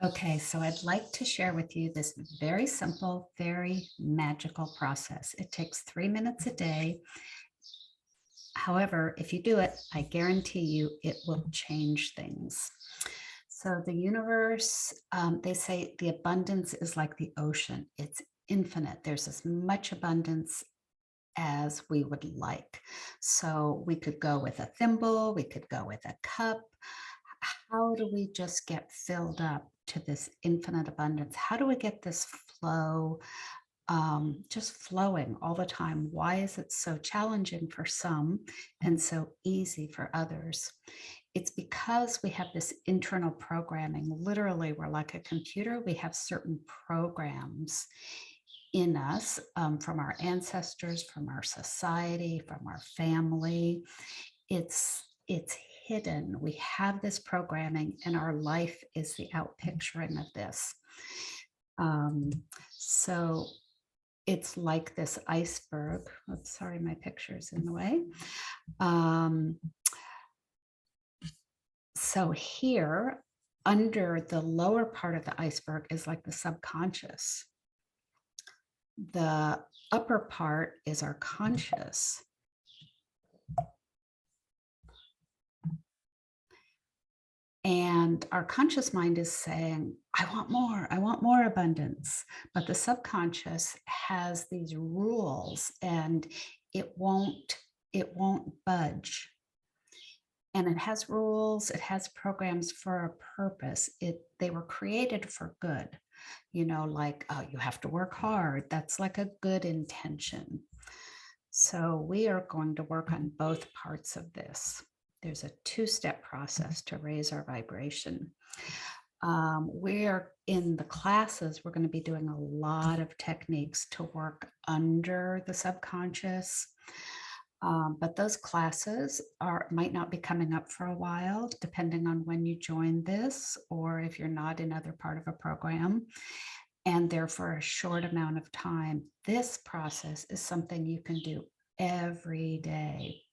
Okay, so I'd like to share with you this very simple, very magical process. It takes 3 minutes a day. However, if you do it, I guarantee you it will change things. So the universe, they say the abundance is like the ocean. It's infinite. There's as much abundance as we would like. So we could go with a thimble, we could go with a cup. How do we just get filled up to this infinite abundance? How do we get this flow just flowing all the time? Why is it so challenging for some and so easy for others? It's because we have this internal programming. Literally, we're like a computer. We have certain programs in us from our ancestors, from our society, from our family. It's hidden. We have this programming, and our life is the outpicturing of this. Um, so it's like this iceberg. Oops, sorry, my picture's in the way. So here, under the lower part of the iceberg is like the subconscious. The upper part is our conscious. And our conscious mind is saying, I want more abundance. But the subconscious has these rules and it won't budge. And it has rules, it has programs for a purpose. They were created for good, like, oh, you have to work hard. That's like a good intention. So we are going to work on both parts of this. There's a two-step process to raise our vibration. We're in the classes, we're going to be doing a lot of techniques to work under the subconscious. But those classes might not be coming up for a while, depending on when you join this, or if you're not in other part of a program, and they're for a short amount of time. This process is something you can do every day.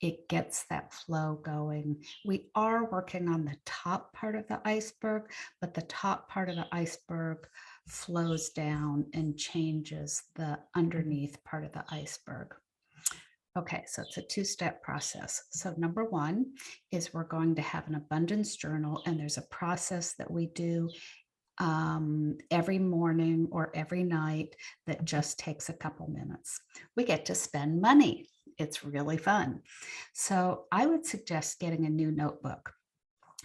It gets that flow going. We are working on the top part of the iceberg, but the top part of the iceberg flows down and changes the underneath part of the iceberg. Okay, so it's a two-step process. So number one is we're going to have an abundance journal, and there's a process that we do every morning or every night that just takes a couple minutes. We get to spend money. It's really fun. So I would suggest getting a new notebook.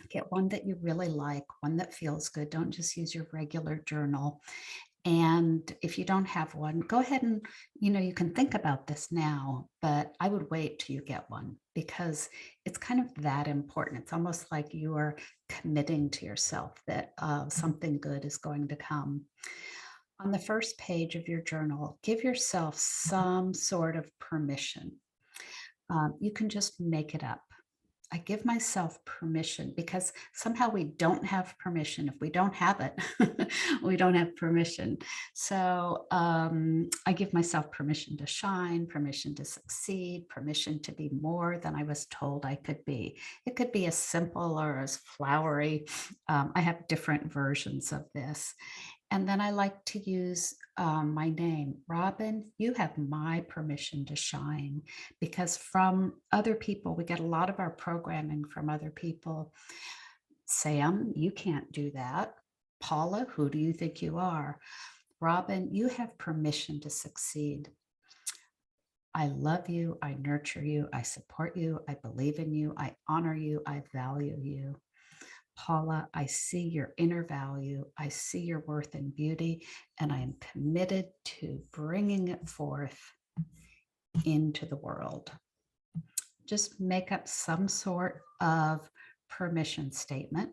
Get one that you really like, one that feels good. Don't just use your regular journal. And if you don't have one, go ahead and, you can think about this now, but I would wait till you get one because it's kind of that important. It's almost like you are committing to yourself that something good is going to come. On the first page of your journal, give yourself some sort of permission. You can just make it up. I give myself permission because somehow we don't have permission. If we don't have it, we don't have permission. So I give myself permission to shine, permission to succeed, permission to be more than I was told I could be. It could be as simple or as flowery. I have different versions of this. And then I like to use my name, Robin. You have my permission to shine, because from other people, we get a lot of our programming from other people. Sam, you can't do that. Paula, who do you think you are? Robin, you have permission to succeed. I love you. I nurture you. I support you. I believe in you. I honor you. I value you. Paula, I see your inner value. I see your worth and beauty, and I am committed to bringing it forth into the world. Just make up some sort of permission statement.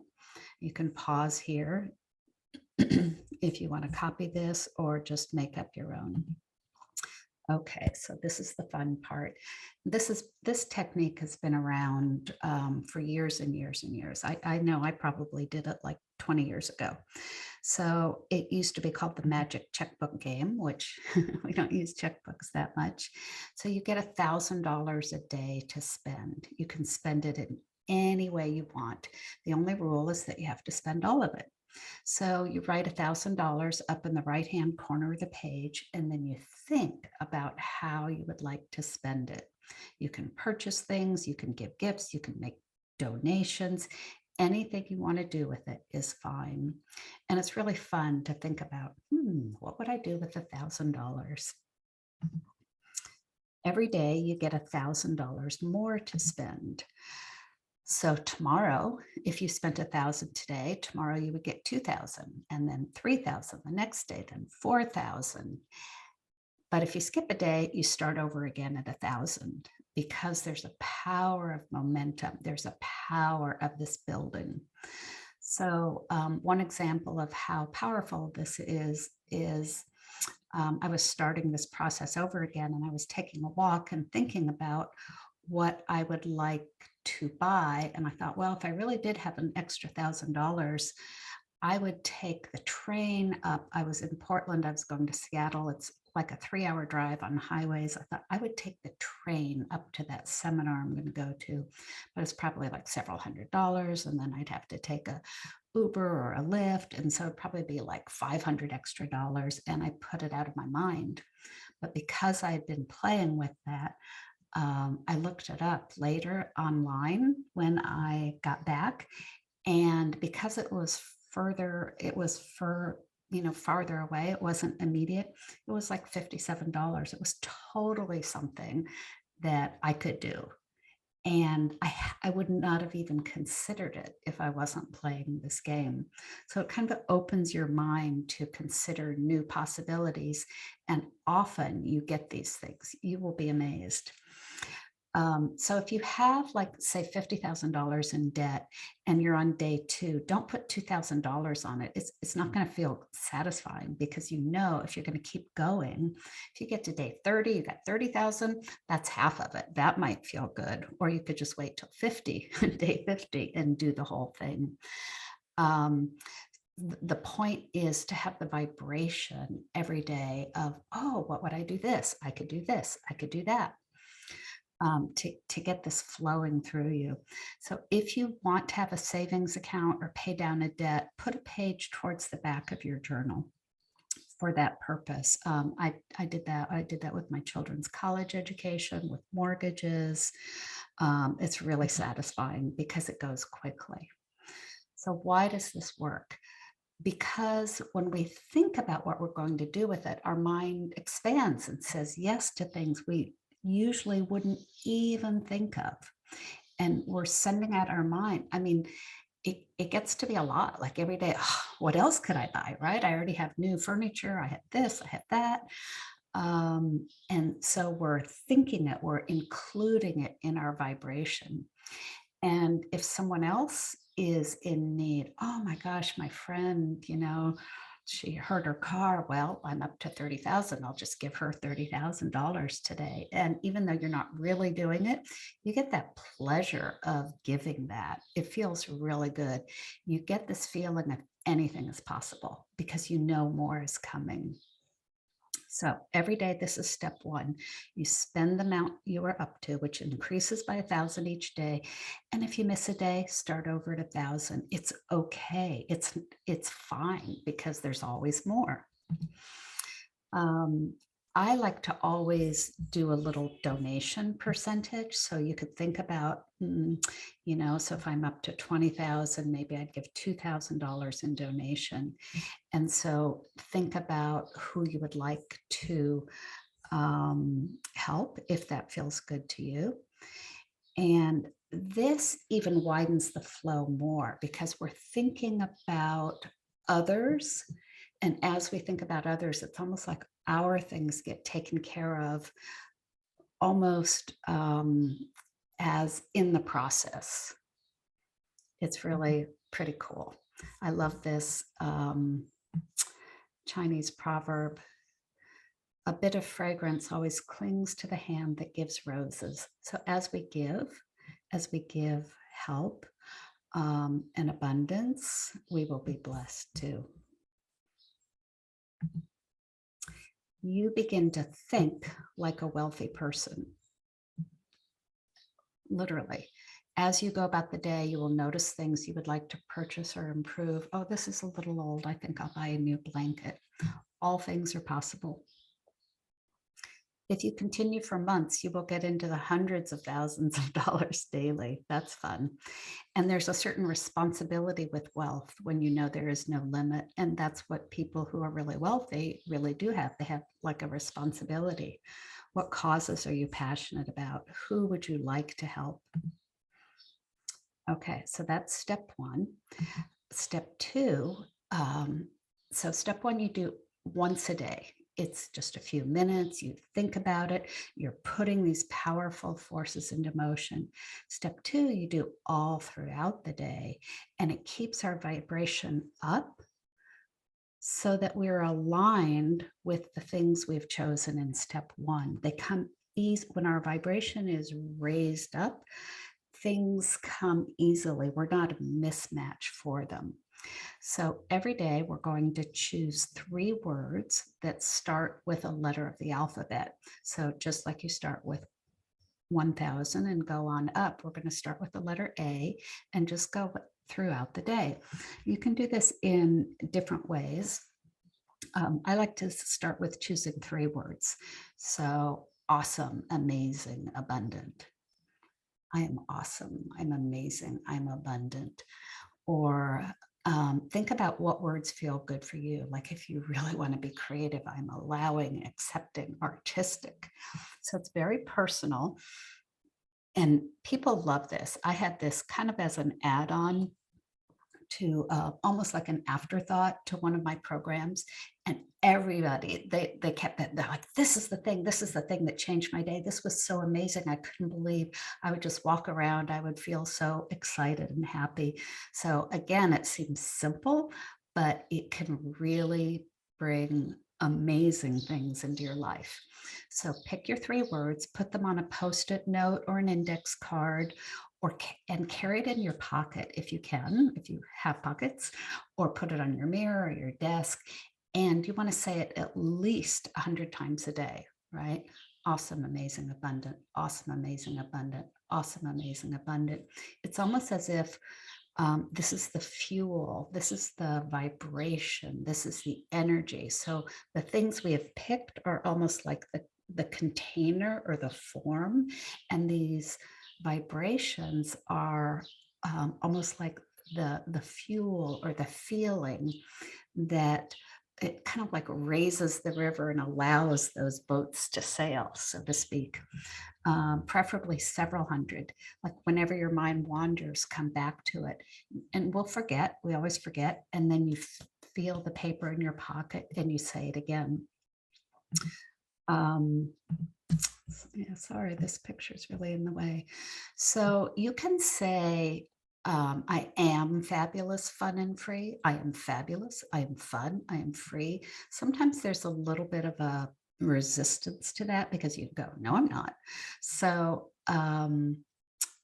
You can pause here if you want to copy this or just make up your own. Okay, so this is the fun part. This technique has been around for years and years and years. I know I probably did it like 20 years ago. So it used to be called the magic checkbook game, which we don't use checkbooks that much. So you get $1,000 a day to spend. You can spend it in any way you want. The only rule is that you have to spend all of it. So you write $1,000 up in the right-hand corner of the page, and then you think about how you would like to spend it. You can purchase things, you can give gifts, you can make donations. Anything you want to do with it is fine. And it's really fun to think about, what would I do with $1,000? Every day you get $1,000 more to spend. So tomorrow, if you spent 1,000 today, tomorrow you would get 2,000, and then 3,000 the next day, then 4,000. But if you skip a day, you start over again at 1,000, because there's a power of momentum. There's a power of this building. So one example of how powerful this is I was starting this process over again, and I was taking a walk and thinking about what I would like to buy. And I thought, well, if I really did have an extra $1,000, I would take the train up. I was in Portland. I was going to Seattle. It's like a 3-hour drive on highways. I thought I would take the train up to that seminar I'm going to go to, but it's probably like several $100s. And then I'd have to take a Uber or a Lyft. And so it'd probably be like 500 extra dollars. And I put it out of my mind. But because I had been playing with that, I looked it up later online when I got back. And because it was farther away, it wasn't immediate, it was like $57. It was totally something that I could do. And I would not have even considered it if I wasn't playing this game. So it kind of opens your mind to consider new possibilities. And often you get these things. You will be amazed. So if you have, like, say, $50,000 in debt and you're on day 2, don't put $2,000 on it. It's not going to feel satisfying, because if you're going to keep going, if you get to day 30, you got 30,000, that's half of it. That might feel good. Or you could just wait till day 50 and do the whole thing. The point is to have the vibration every day of, oh, what would I do this? I could do this. I could do that. To get this flowing through you. So if you want to have a savings account or pay down a debt, put a page towards the back of your journal for that purpose. I did that. I did that with my children's college education, with mortgages. It's really satisfying because it goes quickly. So why does this work? Because when we think about what we're going to do with it, our mind expands and says yes to things we usually wouldn't even think of. And we're sending out our mind. I mean, it gets to be a lot. Like every day, what else could I buy, right? I already have new furniture. I have this, I have that. And so we're thinking it, we're including it in our vibration. And if someone else is in need, oh my gosh, my friend, she hurt her car. Well, I'm up to 30,000. I'll just give her $30,000 today. And even though you're not really doing it, you get that pleasure of giving that. It feels really good. You get this feeling of anything is possible because you know more is coming. So every day, this is step 1. You spend the amount you are up to, which increases by 1,000 each day. And if you miss a day, start over at 1,000. It's okay. It's fine, because there's always more. I like to always do a little donation percentage. So you could think about, so if I'm up to 20,000, maybe I'd give $2,000 in donation. And so think about who you would like to help, if that feels good to you. And this even widens the flow more, because we're thinking about others. And as we think about others, it's almost like our things get taken care of almost as in the process. It's really pretty cool. I love this Chinese proverb. A bit of fragrance always clings to the hand that gives roses. So as we give help and abundance, we will be blessed too. You begin to think like a wealthy person, literally. As you go about the day, you will notice things you would like to purchase or improve. Oh, this is a little old. I think I'll buy a new blanket. All things are possible. If you continue for months, you will get into the hundreds of thousands of dollars daily. That's fun. And there's a certain responsibility with wealth when you know there is no limit. And that's what people who are really wealthy really do have. They have like a responsibility. What causes are you passionate about? Who would you like to help? Okay, so that's step one. Step two, so step one, you do once a day. It's just a few minutes. You think about it. You're putting these powerful forces into motion. Step two, you do all throughout the day, and it keeps our vibration up so that we're aligned with the things we've chosen in step one. They come easy when our vibration is raised up. Things come easily. We're not a mismatch for them. So every day we're going to choose 3 words that start with a letter of the alphabet. So just like you start with 1000 and go on up, we're going to start with the letter A and just go throughout the day. You can do this in different ways. I like to start with choosing 3 words. So awesome, amazing, abundant. I am awesome. I'm amazing. I'm abundant. Or think about what words feel good for you. Like if you really want to be creative, I'm allowing, accepting, artistic. So it's very personal. And people love this. I had this kind of as an add-on to almost like an afterthought to one of my programs, and everybody they kept it. They're like, this is the thing that changed my day. This was so amazing. I couldn't believe. I would just walk around, I would feel so excited and happy. So again, it seems simple, but it can really bring amazing things into your life. So pick your 3 words, put them on a post-it note or an index card, and carry it in your pocket if you can, if you have pockets, or put it on your mirror or your desk. And you want to say it at least 100 times a day, right? Awesome, amazing, abundant, awesome, amazing, abundant, awesome, amazing, abundant. It's almost as if this is the fuel, this is the vibration, this is the energy. So the things we have picked are almost like the container or the form, and these vibrations are almost like the fuel or the feeling that it kind of like raises the river and allows those boats to sail, so to speak. Preferably several hundred. Like whenever your mind wanders, come back to it. And we'll forget, we always forget. And then you feel the paper in your pocket and you say it again. Yeah, sorry, this picture is really in the way. So you can say, I am fabulous, fun, and free. I am fabulous. I am fun. I am free. Sometimes there's a little bit of a resistance to that because you go, no, I'm not. So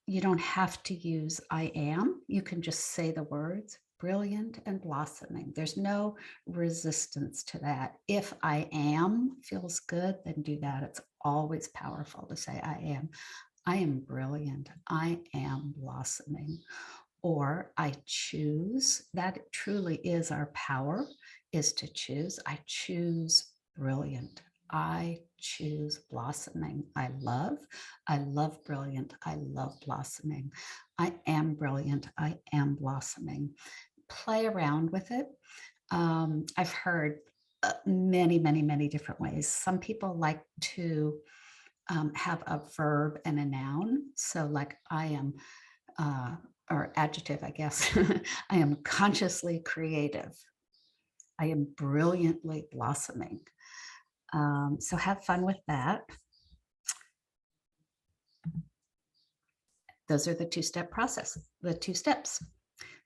you don't have to use I am. You can just say the words brilliant and blossoming. There's no resistance to that. If I am feels good, then do that. It's always powerful to say I am. I am brilliant. I am blossoming. Or I choose. That truly is our power, is to choose. I choose brilliant. I choose blossoming. I love brilliant. I love blossoming. I am brilliant. I am blossoming. Play around with it. I've heard many, many, many different ways. Some people like to have a verb and a noun. So like I am, or adjective, I guess. I am consciously creative. I am brilliantly blossoming. So have fun with that. Those are the 2-step process, the 2 steps.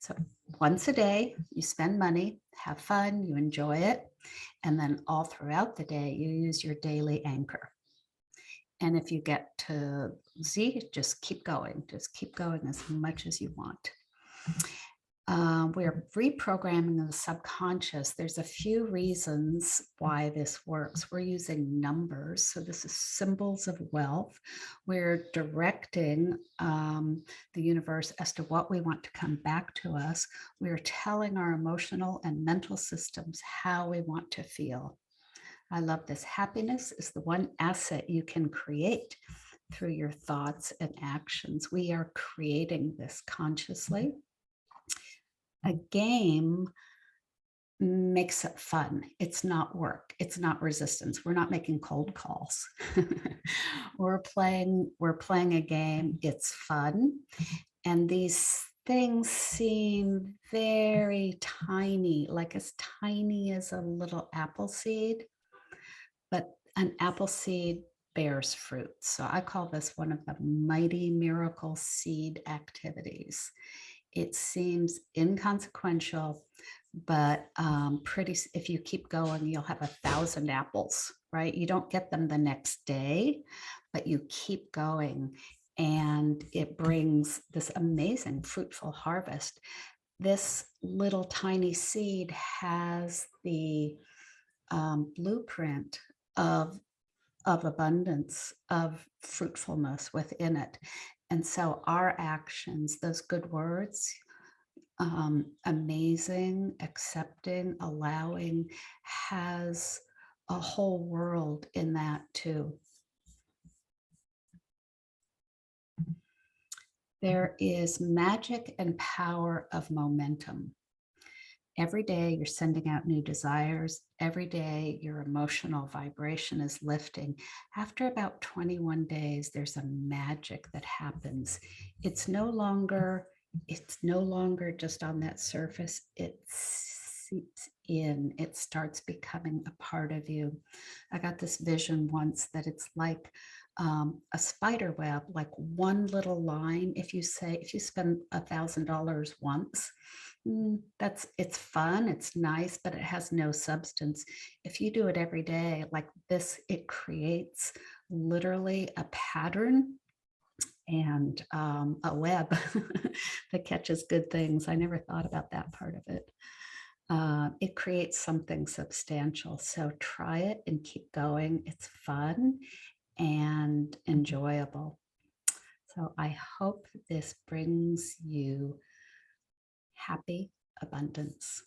So once a day, you spend money, have fun, you enjoy it. And then all throughout the day, you use your daily anchor. And if you get to Z, just keep going as much as you want. We're reprogramming the subconscious. There's a few reasons why this works. We're using numbers. So this is symbols of wealth. We're directing the universe as to what we want to come back to us. We're telling our emotional and mental systems how we want to feel. I love this. Happiness is the one asset you can create through your thoughts and actions. We are creating this consciously. A game makes it fun. It's not work. It's not resistance. We're not making cold calls. we're playing a game. It's fun. And these things seem very tiny, like as tiny as a little apple seed, but an apple seed bears fruit. So I call this one of the mighty miracle seed activities. It seems inconsequential, but if you keep going, you'll have 1,000 apples, right? You don't get them the next day, but you keep going and it brings this amazing fruitful harvest. This little tiny seed has the blueprint of abundance, of fruitfulness within it. And so our actions, those good words, amazing, accepting, allowing, has a whole world in that too. There is magic and power of momentum. Every day you're sending out new desires. Every day your emotional vibration is lifting. After about 21 days, there's a magic that happens. It's no longer just on that surface. It seeps in. It starts becoming a part of you. I got this vision once that it's like a spider web, like one little line. If you spend $1,000 once, it's fun, it's nice, but it has no substance. If you do it every day like this, it creates literally a pattern and a web that catches good things. I never thought about that part of it. It creates something substantial. So try it and keep going. It's fun and enjoyable. So I hope this brings you happy abundance.